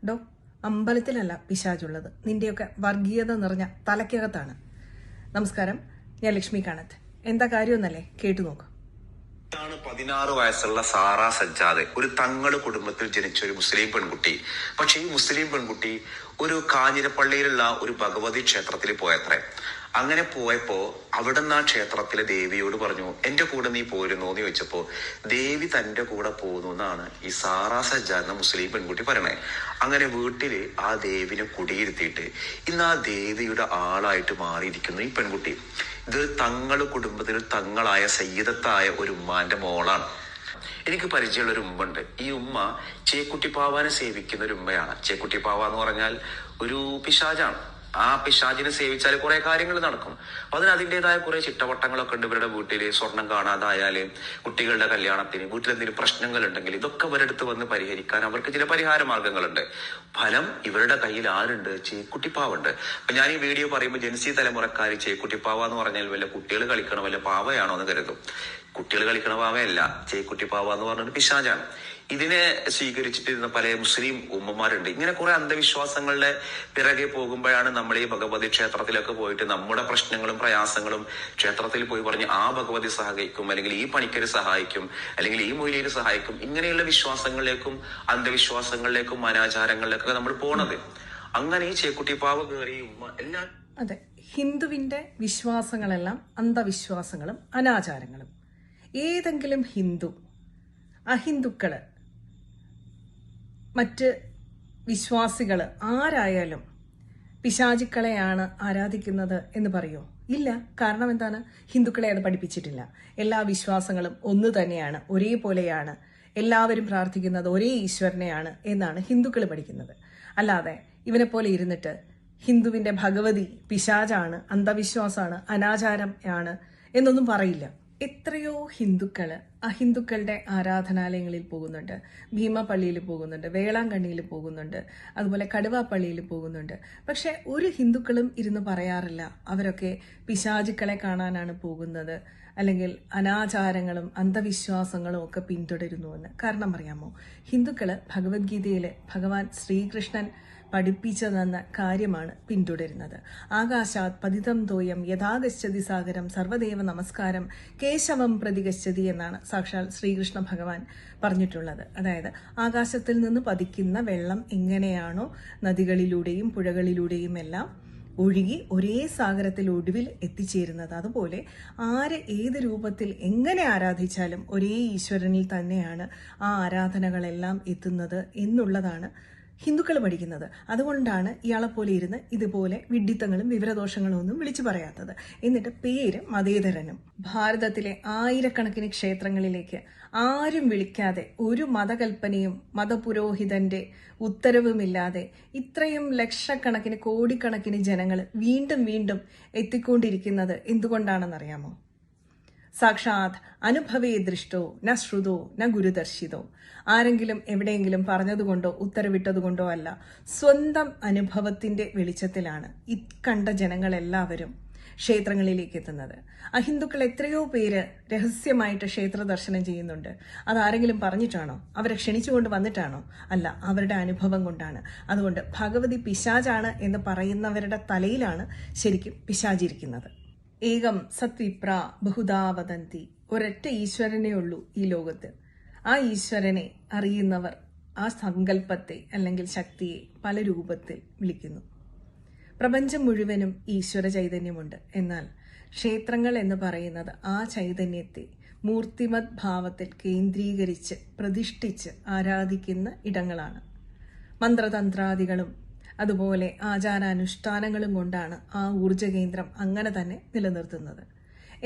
ഡോ, അമ്പലത്തിലല്ല പിശാചുള്ളത്, നിന്റെയൊക്കെ വർഗീയത നിറഞ്ഞ തലയ്ക്കകത്താണ്. നമസ്കാരം, ഞാൻ ലക്ഷ്മി കാണത്ത്. എന്താ കാര്യമെന്നല്ലേ, കേട്ടു നോക്കാം. 16 വയസ്സുള്ള സാറാ സജ്ജാദ് ഒരു തങ്ങള് കുടുംബത്തിൽ ജനിച്ച ഒരു മുസ്ലിം പെൺകുട്ടി. പക്ഷെ ഈ മുസ്ലിം പെൺകുട്ടി ഒരു കാഞ്ഞിരപ്പള്ളിയിലുള്ള ഒരു ഭഗവതി ക്ഷേത്രത്തിൽ പോയത്രേ. അങ്ങനെ പോയപ്പോ അവിടുന്ന് ആ ക്ഷേത്രത്തിലെ ദേവിയോട് പറഞ്ഞു, എന്റെ കൂടെ നീ പോരുന്നോ എന്ന് ചോദിച്ചപ്പോ ദേവി തന്റെ കൂടെ പോകുന്നു എന്നാണ് ഈ സാറാ സജ്ജാദ് എന്ന മുസ്ലിം പെൺകുട്ടി പറയണേ. അങ്ങനെ വീട്ടില് ആ ദേവിനെ കുടിയിരുത്തിയിട്ട് ഇന്ന് ആ ദേവിയുടെ ആളായിട്ട് മാറിയിരിക്കുന്നു ഈ പെൺകുട്ടി. ഇത് തങ്ങള് കുടുംബത്തിൽ തങ്ങളായ സയ്യിദത്തായ ഒരു ഉമ്മാന്റെ മോളാണ്. എനിക്ക് പരിചയമുള്ള ഒരു ഉമ്മ ഉണ്ട്. ഈ ഉമ്മ ചേക്കുട്ടിപ്പാവാനെ സേവിക്കുന്ന ഒരു ഉമ്മയാണ്. ചേക്കുട്ടിപ്പാവ എന്ന് പറഞ്ഞാൽ ഒരു പിശാചാണ്. ആ പിശാചിനെ സേവിച്ചാൽ കുറെ കാര്യങ്ങൾ നടക്കും. അപ്പൊ അതിൻ്റെതായ കുറെ ചിട്ടവട്ടങ്ങളൊക്കെ ഉണ്ട്. ഇവരുടെ വീട്ടില് സ്വർണം കാണാതായാലും, കുട്ടികളുടെ കല്യാണത്തിന്, വീട്ടിലെന്തെങ്കിലും പ്രശ്നങ്ങൾ ഉണ്ടെങ്കിൽ ഇതൊക്കെ ഇവരെടുത്ത് വന്ന് പരിഹരിക്കാൻ അവർക്ക് ചില പരിഹാര മാർഗങ്ങളുണ്ട്. ഫലം ഇവരുടെ കയ്യിൽ ആരുണ്ട്? ചേക്കുട്ടിപ്പാവുണ്ട്. അപ്പൊ ഞാൻ ഈ വീഡിയോ പറയുമ്പോൾ ജൻസി തലമുറക്കാർ ചേക്കുട്ടിപ്പാവ എന്ന് പറഞ്ഞാൽ വല്ല കുട്ടികൾ കളിക്കണ വല്ല പാവയാണോ എന്ന് കരുതും. കുട്ടികൾ കളിക്കണ പാവയല്ല, ചേക്കുട്ടിപ്പാവ എന്ന് പറഞ്ഞൊരു പിശാചാണ്. ഇതിനെ സ്വീകരിച്ചിട്ടിരുന്ന പല മുസ്ലിം ഉമ്മമാരുണ്ട്. ഇങ്ങനെ കുറെ അന്ധവിശ്വാസങ്ങളുടെ പിറകെ പോകുമ്പോഴാണ് നമ്മൾ ഈ ഭഗവതി ക്ഷേത്രത്തിലൊക്കെ പോയിട്ട് നമ്മുടെ പ്രശ്നങ്ങളും പ്രയാസങ്ങളും ക്ഷേത്രത്തിൽ പോയി പറഞ്ഞ് ആ ഭഗവതി സഹായിക്കും, അല്ലെങ്കിൽ ഈ പണിക്കര് സഹായിക്കും, അല്ലെങ്കിൽ ഈ മൊയ്ലിയര് സഹായിക്കും, ഇങ്ങനെയുള്ള വിശ്വാസങ്ങളിലേക്കും അന്ധവിശ്വാസങ്ങളിലേക്കും അനാചാരങ്ങളിലേക്കൊക്കെ നമ്മൾ പോണത്. അങ്ങനെ ഈ ചേക്കുട്ടിപ്പാവ് കയറി ഉമ്മ എല്ലാം. അതെ, ഹിന്ദുവിന്റെ വിശ്വാസങ്ങളെല്ലാം അന്ധവിശ്വാസങ്ങളും അനാചാരങ്ങളും. ഏതെങ്കിലും ഹിന്ദു അഹിന്ദുക്കള് മറ്റ് വിശ്വാസികള് ആരായാലും പിശാചുക്കളെയാണ് ആരാധിക്കുന്നത് എന്ന് പറയോ? ഇല്ല. കാരണം എന്താണ്? ഹിന്ദുക്കളെ അത് പഠിപ്പിച്ചിട്ടില്ല. എല്ലാ വിശ്വാസങ്ങളും ഒന്ന് തന്നെയാണ്, ഒരേപോലെയാണ്, എല്ലാവരും പ്രാർത്ഥിക്കുന്നത് ഒരേ ഈശ്വരനെയാണ് എന്നാണ് ഹിന്ദുക്കൾ പഠിക്കുന്നത്. അല്ലാതെ ഇവനെ പോലെ ഇരുന്നിട്ട് ഹിന്ദുവിന്റെ ഭഗവതി പിശാചാണ്, അന്ധവിശ്വാസമാണ്, അനാചാരം ആണ് എന്നൊന്നും പറയില്ല. എത്രയോ ഹിന്ദുക്കള് അഹിന്ദുക്കളുടെ ആരാധനാലയങ്ങളിൽ പോകുന്നുണ്ട്. ഭീമപള്ളിയിൽ പോകുന്നുണ്ട്, വേളാങ്കണ്ണിയിൽ പോകുന്നുണ്ട്, അതുപോലെ കടുവാപ്പള്ളിയിൽ പോകുന്നുണ്ട്. പക്ഷെ ഒരു ഹിന്ദുക്കളും ഇരുന്ന് പറയാറില്ല അവരൊക്കെ പിശാചുക്കളെ കാണാനാണ് പോകുന്നത്, അല്ലെങ്കിൽ അനാചാരങ്ങളും അന്ധവിശ്വാസങ്ങളും ഒക്കെ പിന്തുടരുന്നുവെന്ന്. കാരണം അറിയാമോ? ഹിന്ദുക്കള് ഭഗവത്ഗീതയില് ഭഗവാൻ ശ്രീകൃഷ്ണൻ പഠിപ്പിച്ചതെന്ന കാര്യമാണ് പിന്തുടരുന്നത്. ആകാശാത് പതിതം തോയം യഥാഗച്ഛതി സാഗരം സർവദേവ നമസ്കാരം കേശവം പ്രതിഗച്ഛതി എന്നാണ് സാക്ഷാൽ ശ്രീകൃഷ്ണ ഭഗവാൻ പറഞ്ഞിട്ടുള്ളത്. അതായത് ആകാശത്തിൽ നിന്ന് പതിക്കുന്ന വെള്ളം എങ്ങനെയാണോ നദികളിലൂടെയും പുഴകളിലൂടെയും എല്ലാം ഒഴുകി ഒരേ സാഗരത്തിൽ ഒടുവിൽ എത്തിച്ചേരുന്നത്, അതുപോലെ ആര് ഏത് രൂപത്തിൽ എങ്ങനെ ആരാധിച്ചാലും ഒരേ ഈശ്വരനിൽ തന്നെയാണ് ആ ആരാധനകളെല്ലാം എത്തുന്നത് എന്നുള്ളതാണ് ഹിന്ദുക്കൾ പഠിക്കുന്നത്. അതുകൊണ്ടാണ് ഇയാളെപ്പോലെ ഇരുന്ന് ഇതുപോലെ വിഡ്ഢിത്തങ്ങളും വിവരദോഷങ്ങളും ഒന്നും വിളിച്ചു പറയാത്തത്. എന്നിട്ട് പേര് മതേതരനും. ഭാരതത്തിലെ ആയിരക്കണക്കിന് ക്ഷേത്രങ്ങളിലേക്ക് ആരും വിളിക്കാതെ, ഒരു മതകൽപ്പനയും മതപുരോഹിതന്റെ ഉത്തരവുമില്ലാതെ ഇത്രയും ലക്ഷക്കണക്കിന് കോടിക്കണക്കിന് ജനങ്ങൾ വീണ്ടും വീണ്ടും എത്തിക്കൊണ്ടിരിക്കുന്നത് എന്തുകൊണ്ടാണെന്നറിയാമോ? സാക്ഷാത് അനുഭവേ ദൃഷ്ടോ ന ശ്രുതോ ന ഗുരുദർശിതോ. ആരെങ്കിലും എവിടെയെങ്കിലും പറഞ്ഞതുകൊണ്ടോ ഉത്തരവിട്ടതുകൊണ്ടോ അല്ല, സ്വന്തം അനുഭവത്തിന്റെ വെളിച്ചത്തിലാണ് ഇക്കണ്ട ജനങ്ങളെല്ലാവരും ക്ഷേത്രങ്ങളിലേക്ക് എത്തുന്നത്. അഹിന്ദുക്കൾ എത്രയോ പേര് രഹസ്യമായിട്ട് ക്ഷേത്ര ദർശനം ചെയ്യുന്നുണ്ട്. അതാരെങ്കിലും പറഞ്ഞിട്ടാണോ? അവരെ ക്ഷണിച്ചുകൊണ്ട് വന്നിട്ടാണോ? അല്ല, അവരുടെ അനുഭവം കൊണ്ടാണ്. അതുകൊണ്ട് ഭഗവതി പിശാചാണ് എന്ന് പറയുന്നവരുടെ തലയിലാണ് ശരിക്കും പിശാചിരിക്കുന്നത്. ഏകം സത്വിപ്ര ബഹുധാ വദന്തി. ഒരൊറ്റ ഈശ്വരനേ ഉള്ളൂ ഈ ലോകത്ത്. ആ ഈശ്വരനെ അറിയുന്നവർ ആ സങ്കല്പത്തെ അല്ലെങ്കിൽ ശക്തിയെ പല രൂപത്തിൽ വിളിക്കുന്നു. പ്രപഞ്ചം മുഴുവനും ഈശ്വര ചൈതന്യമുണ്ട്. എന്നാൽ ക്ഷേത്രങ്ങൾ എന്ന് പറയുന്നത് ആ ചൈതന്യത്തെ മൂർത്തിമത് ഭാവത്തിൽ കേന്ദ്രീകരിച്ച് പ്രതിഷ്ഠിച്ച് ആരാധിക്കുന്ന ഇടങ്ങളാണ്. മന്ത്രതന്ത്രാദികളും അതുപോലെ ആചാരാനുഷ്ഠാനങ്ങളും കൊണ്ടാണ് ആ ഊർജകേന്ദ്രം അങ്ങനെ തന്നെ നിലനിർത്തുന്നത്.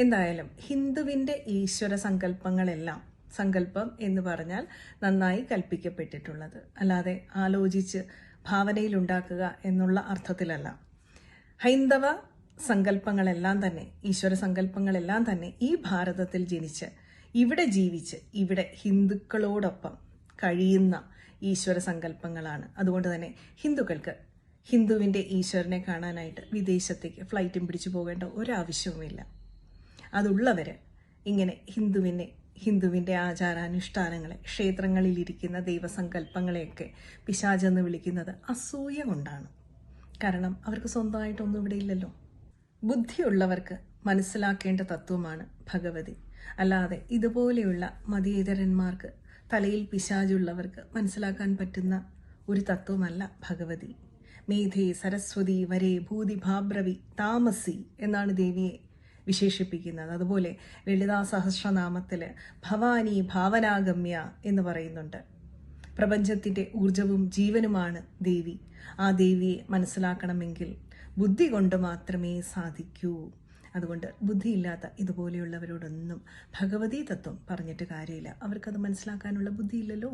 എന്തായാലും ഹിന്ദുവിന്റെ ഈശ്വര സങ്കല്പങ്ങളെല്ലാം, സങ്കല്പം എന്ന് പറഞ്ഞാൽ നന്നായി കൽപ്പിക്കപ്പെട്ടിട്ടുള്ളത്, അല്ലാതെ ആലോചിച്ച് ഭാവനയിലുണ്ടാക്കുക എന്നുള്ള അർത്ഥത്തിലല്ല. ഹൈന്ദവ സങ്കല്പങ്ങളെല്ലാം തന്നെ, ഈശ്വര സങ്കല്പങ്ങളെല്ലാം തന്നെ ഈ ഭാരതത്തിൽ ജനിച്ച് ഇവിടെ ജീവിച്ച് ഇവിടെ ഹിന്ദുക്കളോടൊപ്പം കഴിയുന്ന ഈശ്വര സങ്കല്പങ്ങളാണ്. അതുകൊണ്ട് തന്നെ ഹിന്ദുക്കൾക്ക് ഹിന്ദുവിന്റെ ഈശ്വരനെ കാണാനായിട്ട് വിദേശത്തേക്ക് ഫ്ലൈറ്റും പിടിച്ചു പോകേണ്ട ഒരാവശ്യവുമില്ല. അതുള്ളവര് ഇങ്ങനെ ഹിന്ദുവിനെ ഹിന്ദുവിൻ്റെ ആചാരാനുഷ്ഠാനങ്ങളെ, ക്ഷേത്രങ്ങളിലിരിക്കുന്ന ദൈവസങ്കല്പങ്ങളെയൊക്കെ പിശാചെന്ന് വിളിക്കുന്നത് അസൂയ കൊണ്ടാണ്. കാരണം അവർക്ക് സ്വന്തമായിട്ടൊന്നും ഇവിടെ ഇല്ലല്ലോ. ബുദ്ധിയുള്ളവർക്ക് മനസ്സിലാക്കേണ്ട തത്വമാണ് ഭഗവതി. അല്ലാതെ ഇതുപോലെയുള്ള മതേതരന്മാർക്ക്, തലയിൽ പിശാചുള്ളവർക്ക് മനസ്സിലാക്കാൻ പറ്റുന്ന ഒരു തത്വമല്ല ഭഗവതി. മേധേ സരസ്വതി വരേ ഭൂതി ഭാബ്രവി താമസി എന്നാണ് ദേവിയെ വിശേഷിപ്പിക്കുന്നത്. അതുപോലെ ലളിതാ സഹസ്രനാമത്തിൽ ഭവാനി ഭാവനാഗമ്യ എന്ന് പറയുന്നുണ്ട്. പ്രപഞ്ചത്തിൻ്റെ ഊർജവും ജീവനുമാണ് ദേവി. ആ ദേവിയെ മനസ്സിലാക്കണമെങ്കിൽ ബുദ്ധി കൊണ്ട് മാത്രമേ സാധിക്കൂ. അതുകൊണ്ട് ബുദ്ധിയില്ലാത്ത ഇതുപോലെയുള്ളവരോടൊന്നും ഭഗവതി തത്വം പറഞ്ഞിട്ട് കാര്യമില്ല. അവർക്കത് മനസ്സിലാക്കാനുള്ള ബുദ്ധിയില്ലല്ലോ.